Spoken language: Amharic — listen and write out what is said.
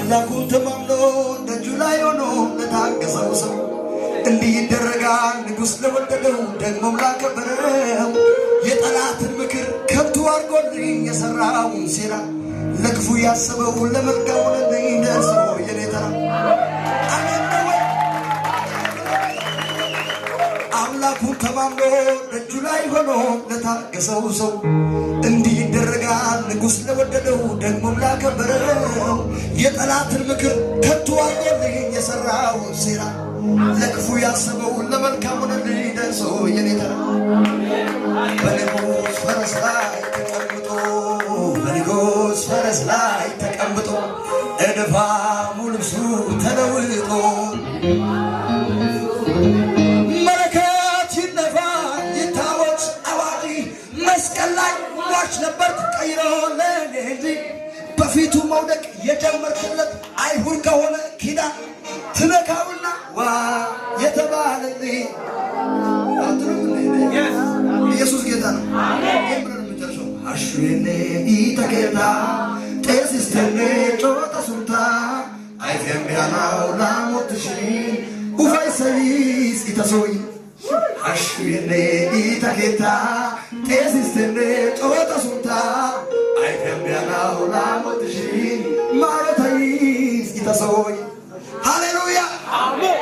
አምላኩን ተማምኖ ደጁ ላይ ሆኖ ለታገሰው ሰው እንዲህ ይደረጋል። ንጉሥ ለወደደው ደግሞም ላከበረው የጠላትን ምክር ከንቱ አድርጎልኝ የሠራውን ሴራ ለክፉ ያሰበው ለመልካም ሆነልኝ ደርሶ የኔ ተራ። አምላኩን ተማምኖ ደጁ ላይ ሆኖ ለታገሰው ሰው እንዲህ ይደረጋል። ንጉሥ ለወደደው ደግሞም ላከበረው የጠላትን ምክር ከንቱ አድርጎልኝ የሠራውን ሴራ ለክፉ ያሰበው ለመልካም ሆነልኝ ደርሶ የኔ ተራ። በንጉሥ ፈረስ ላይ ተቀምጦ በንጉሥ ፈረስ ላይ ተቀምጦ እድፋሙ ልብሱ ተለውጦ መለከት ይነፋ ይታወጅ አዋጅ መስቀል ላይ ሟች ነበርኩ ቀይሮ ለኔ እንጂ በፊቱ መውደቅ የጀመርክለት አይሁን ከሆነ ኪዳን ትነካውና ዋ የተባለልኝ ኢየሱስ ጌታ ነው። አሹኔ ኢተጌታ ጤሲስተኔ ጮታ ሱንታ አይፌምቢያናው ላሞትሽ ኡፋይሰይስ ኢተሶይ አሹኔ ኢተጌታ ጤሲስተኔ ጮታ ሱንታ አይፌምቢያናው ላሞትሽ ማሮታይስ ኢተሶይ ሃሌሉያ አሜን።